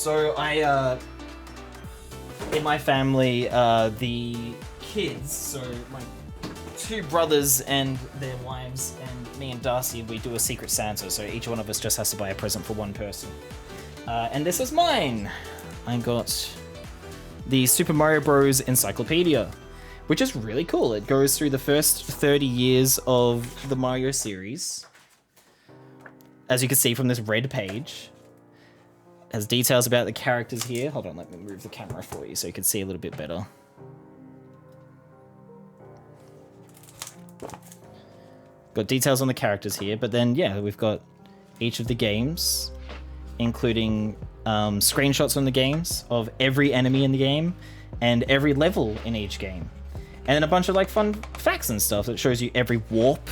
So in my family, the kids, so my 2 brothers and their wives, and me and Darcy, we do a Secret Santa. So each one of us just has to buy a present for one person. And this is mine. I got the Super Mario Bros. Encyclopedia, which is really cool. It goes through the first 30 years of the Mario series. As you can see from this red page. It has details about the characters here. Hold on, let me move the camera for you so you can see a little bit better. Got details on the characters here, but then, yeah, we've got each of the games, including screenshots from the games of every enemy in the game and every level in each game. And then a bunch of like fun facts and stuff that shows you every warp.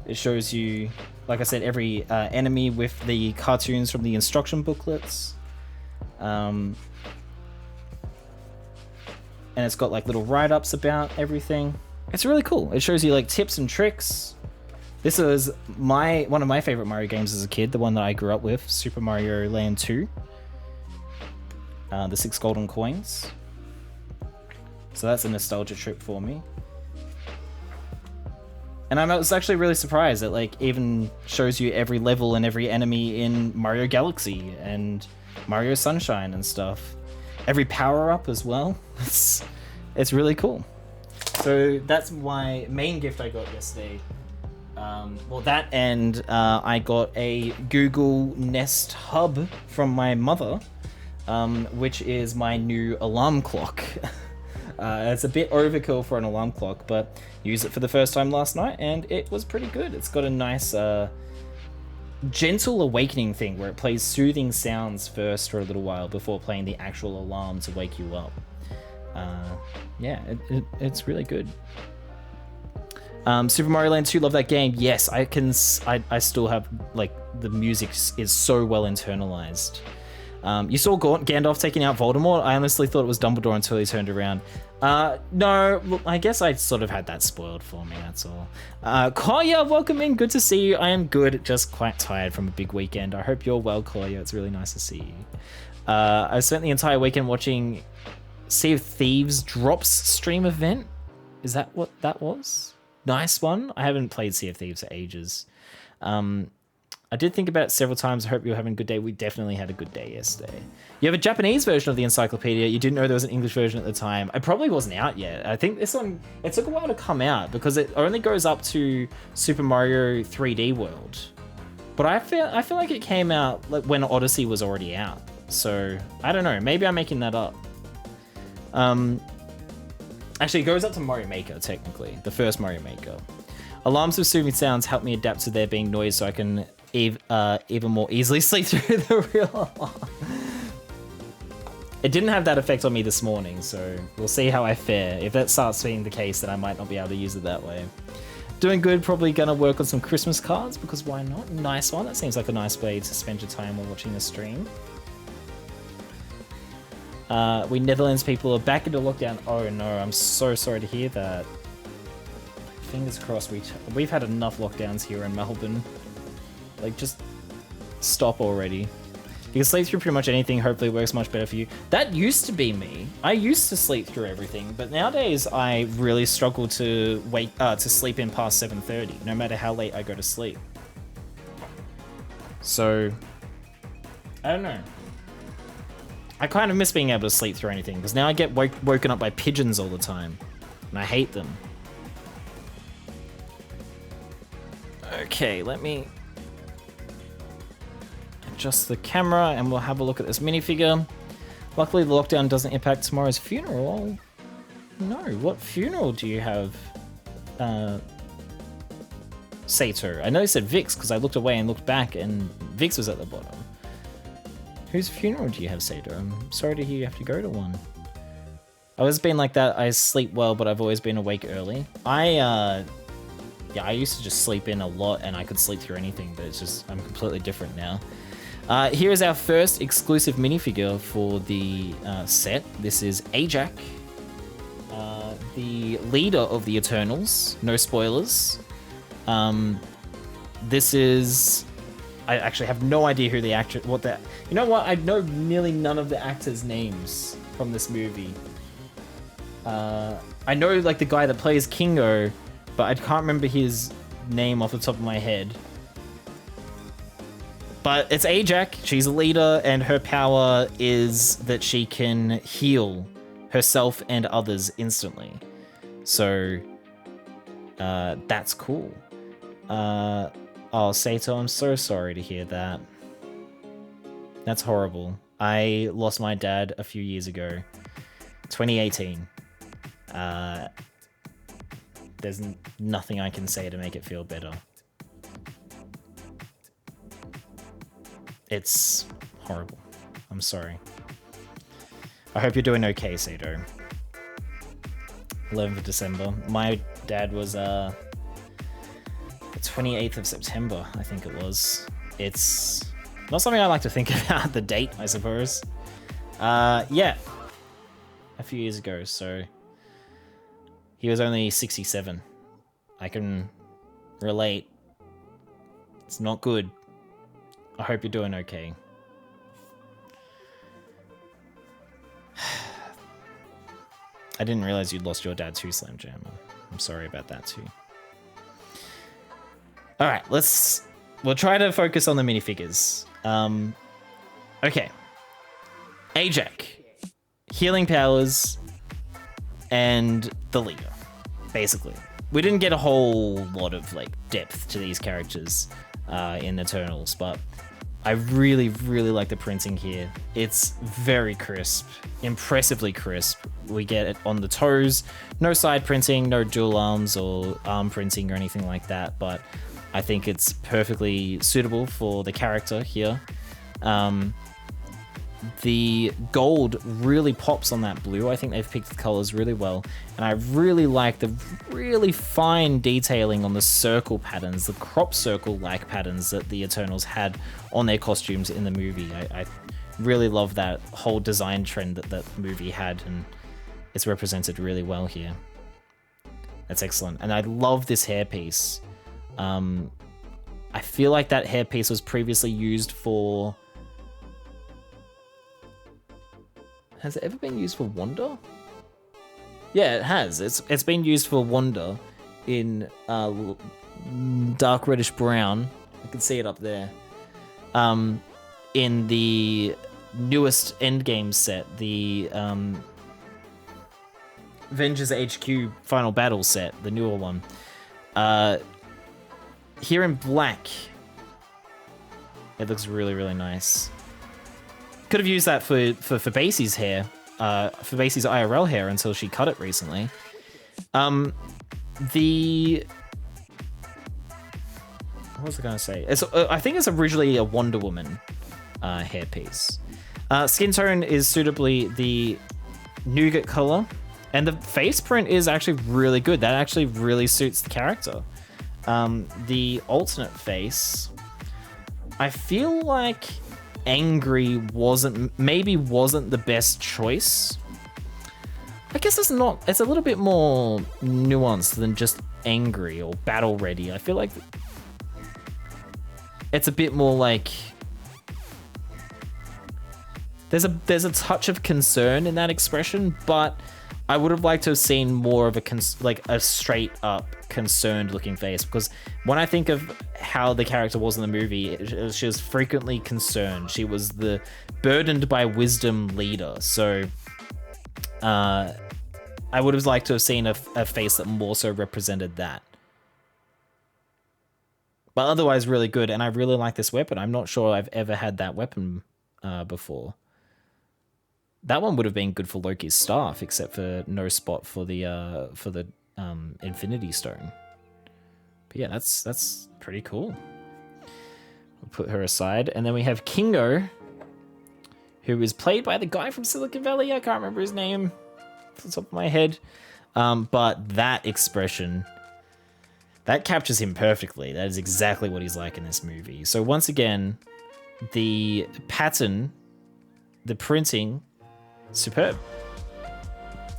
It shows you, like I said, every enemy with the cartoons from the instruction booklets. And it's got like little write-ups about everything. It's really cool. It shows you like tips and tricks. This is one of my favorite Mario games as a kid, the one that I grew up with, Super Mario Land 2. The 6 golden coins. So that's a nostalgia trip for me. And I was actually really surprised that like even shows you every level and every enemy in Mario Galaxy and Mario Sunshine and stuff. Every power-up as well. It's really cool. So that's my main gift I got yesterday. Well, that and I got a Google Nest Hub from my mother, which is my new alarm clock. It's a bit overkill for an alarm clock, but used it for the first time last night and it was pretty good. It's got a nice gentle awakening thing where it plays soothing sounds first for a little while before playing the actual alarm to wake you up. Yeah, it's really good. Super Mario Land 2, love that game. Yes, I still have, like, the music is so well internalized. You saw Gandalf taking out Voldemort? I honestly thought it was Dumbledore until he turned around. No, look, I guess I sort of had that spoiled for me, that's all. Koya, welcome in, good to see you. I am good, just quite tired from a big weekend. I hope you're well, Koya, it's really nice to see you. I spent the entire weekend watching Sea of Thieves Drops stream event. Is that what that was? Nice one. I haven't played Sea of Thieves for ages. I did think about it several times. I hope you're having a good day. We definitely had a good day yesterday. You have a Japanese version of the encyclopedia. You didn't know there was an English version at the time. It probably wasn't out yet. I think this one, it took a while to come out because it only goes up to Super Mario 3D World. But I feel like it came out like when Odyssey was already out. So I don't know. Maybe I'm making that up. Actually, it goes up to Mario Maker, technically. The first Mario Maker. Alarms with soothing sounds help me adapt to there being noise so I can even more easily sleep through the real alarm. It didn't have that effect on me this morning, so we'll see how I fare. If that starts being the case, then I might not be able to use it that way. Doing good, probably gonna work on some Christmas cards, because why not? Nice one, that seems like a nice way to spend your time while watching the stream. We Netherlands people are back into lockdown. Oh no, I'm so sorry to hear that. Fingers crossed. We've had enough lockdowns here in Melbourne. Like, just stop already. You can sleep through pretty much anything. Hopefully it works much better for you. That used to be me. I used to sleep through everything, but nowadays I really struggle to sleep in past 7:30, no matter how late I go to sleep. So, I don't know. I kind of miss being able to sleep through anything, because now I get woken up by pigeons all the time, and I hate them. Okay, let me adjust the camera and we'll have a look at this minifigure. Luckily, the lockdown doesn't impact tomorrow's funeral. No, what funeral do you have, Sato? I know you said Vix, because I looked away and looked back and Vix was at the bottom. Whose funeral do you have, Sato? I'm sorry to hear you have to go to one. I've always been like that. I sleep well, but I've always been awake early. Yeah, I used to just sleep in a lot and I could sleep through anything, but it's just, I'm completely different now. Here is our first exclusive minifigure for the set. This is Ajak, the leader of the Eternals. No spoilers. This is I actually have no idea who the actor, you know what? I know nearly none of the actors' names from this movie. I know like the guy that plays Kingo, but I can't remember his name off the top of my head. But it's Ajax. She's a leader, and her power is that she can heal herself and others instantly. So that's cool. Oh, Sato, I'm so sorry to hear that. That's horrible. I lost my dad a few years ago. 2018. There's nothing I can say to make it feel better. It's horrible. I'm sorry. I hope you're doing okay, Sato. 11th of December. My dad was, 28th of September, I think it was. It's not something I like to think about, the date, I suppose. Yeah. A few years ago, so... He was only 67. I can relate. It's not good. I hope you're doing okay. I didn't realize you'd lost your dad too, Slam Jam. I'm sorry about that too. All right, we'll try to focus on the minifigures. Okay. Ajax, healing powers, and the leader, basically. We didn't get a whole lot of like depth to these characters in Eternals, but I really, really like the printing here. It's very crisp, impressively crisp. We get it on the toes, no side printing, no dual arms or arm printing or anything like that, but I think it's perfectly suitable for the character here. The gold really pops on that blue. I think they've picked the colors really well. And I really like the really fine detailing on the circle patterns, the crop circle-like patterns that the Eternals had on their costumes in the movie. I really love that whole design trend that that movie had, and it's represented really well here. That's excellent. And I love this hairpiece. I feel like that hairpiece was previously used for... Has it ever been used for Wanda? Yeah, it has. It's been used for Wanda in dark reddish brown. I can see it up there. In the newest Endgame set, the Avengers HQ Final Battle set, the newer one. Here in black, it looks really, really nice. Could have used that for Basie's hair, for Basie's IRL hair until she cut it recently. What was I gonna say? I think it's originally a Wonder Woman hairpiece. Skin tone is suitably the nougat color, and the face print is actually really good. That actually really suits the character. The alternate face, I feel like angry maybe wasn't the best choice. I guess it's a little bit more nuanced than just angry or battle ready. I feel like it's a bit more like there's a touch of concern in that expression, but I would have liked to have seen more of a straight up concerned looking face, because when I think of how the character was in the movie, she was frequently concerned. She was the burdened by wisdom leader. So I would have liked to have seen a face that more so represented that. But otherwise really good, and I really like this weapon. I'm not sure I've ever had that weapon before. That one would have been good for Loki's staff, except for no spot for the Infinity Stone. But yeah, that's pretty cool. We'll put her aside, and then we have Kingo, who is played by the guy from Silicon Valley. I can't remember his name off the top of my head, but that expression, that captures him perfectly. That is exactly what he's like in this movie. So once again, the pattern, the printing, superb.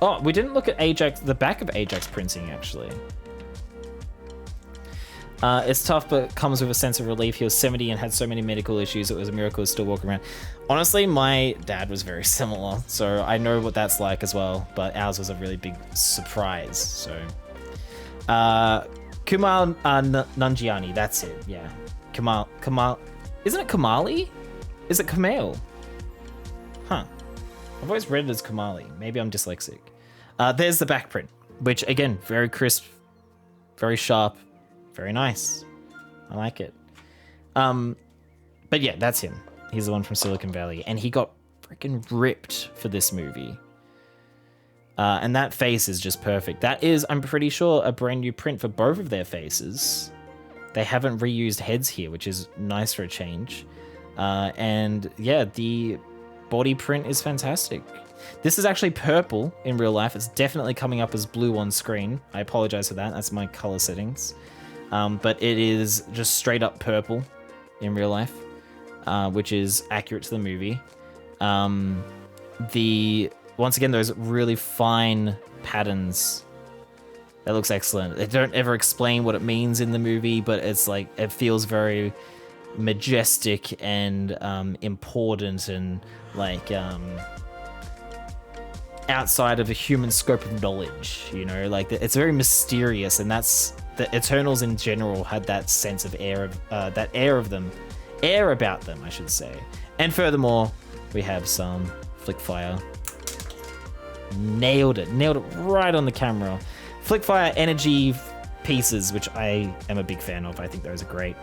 Oh, we didn't look at Ajax, the back of Ajax printing, actually. It's tough, but comes with a sense of relief. He was 70 and had so many medical issues. It was a miracle to still walk around. Honestly, my dad was very similar, so I know what that's like as well. But ours was a really big surprise. So, Kumail Nanjiani, that's it. Yeah, Kamal. Isn't it Kamali? Is it Kumail? Huh. I've always read it as Kamali. Maybe I'm dyslexic. There's the back print, which again, very crisp, very sharp. Very nice. I like it. But yeah, that's him. He's the one from Silicon Valley. And he got freaking ripped for this movie. And that face is just perfect. That is, I'm pretty sure, a brand new print for both of their faces. They haven't reused heads here, which is nice for a change. And yeah, the body print is fantastic. This is actually purple in real life. It's definitely coming up as blue on screen. I apologize for that. That's my color settings. But it is just straight up purple in real life, which is accurate to the movie. Once again, those really fine patterns. That looks excellent. They don't ever explain what it means in the movie, but it's like, it feels very majestic and important and like outside of a human scope of knowledge, you know, like it's very mysterious, and that's the Eternals in general had that sense of air about them, I should say. And furthermore, we have some flick fire. Nailed it right on the camera. Flick fire energy pieces, which I am a big fan of. I think those are great.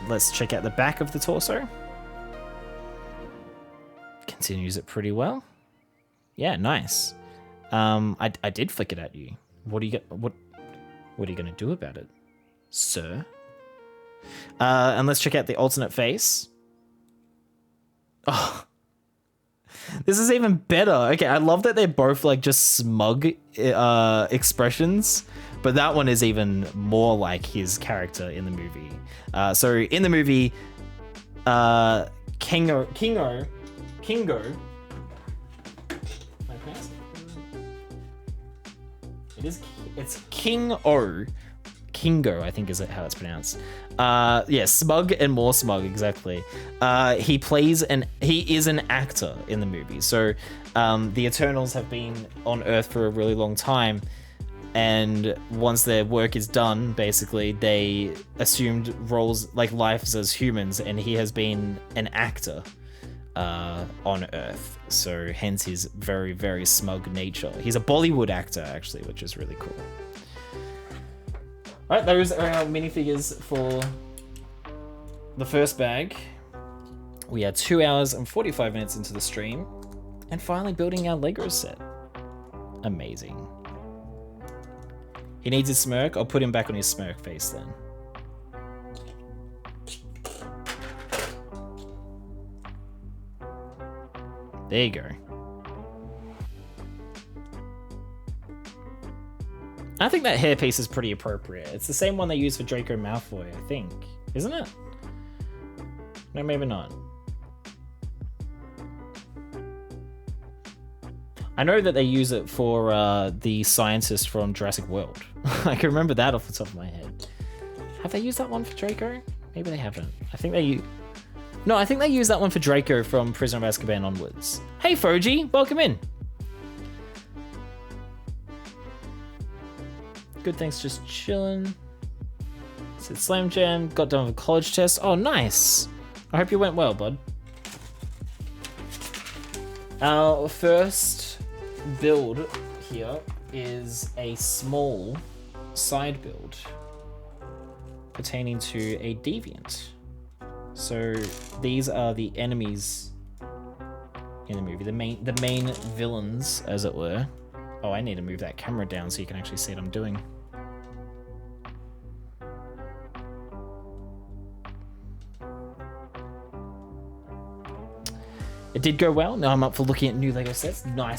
Let's check out the back of the torso. Continues it pretty well. Yeah, nice. I did flick it at you. What are you gonna do about it, sir? And let's check out the alternate face. Oh, this is even better. Okay, I love that they're both like just smug expressions, but that one is even more like his character in the movie. So in the movie, Kingo. It's Kingo, I think is how it's pronounced. Yeah, smug and more smug, exactly. He is an actor in the movie. So the Eternals have been on Earth for a really long time, and once their work is done, basically, they assumed roles like lives as humans, and he has been an actor on Earth. So hence his very, very smug nature. He's a Bollywood actor, actually, which is really cool. Alright, those are our minifigures for the first bag. We are 2 hours and 45 minutes into the stream, and finally building our Lego set. Amazing. He needs his smirk. I'll put him back on his smirk face then. There you go. I think that hairpiece is pretty appropriate. It's the same one they use for Draco Malfoy, I think. Isn't it? No, maybe not. I know that they use it for the scientist from Jurassic World. I can remember that off the top of my head. Have they used that one for Draco? Maybe they haven't. I think they No, I think they used that one for Draco from Prisoner of Azkaban onwards. Hey, Foji, welcome in. Good, thanks, just chilling. Said Slam Jam, got done with a college test. Oh, nice. I hope you went well, bud. Our first build here is a small side build pertaining to a deviant. So these are the enemies in the movie, the main villains, as it were. Oh, I need to move that camera down so you can actually see what I'm doing. It did go well. Now I'm up for looking at new Lego sets. Nice.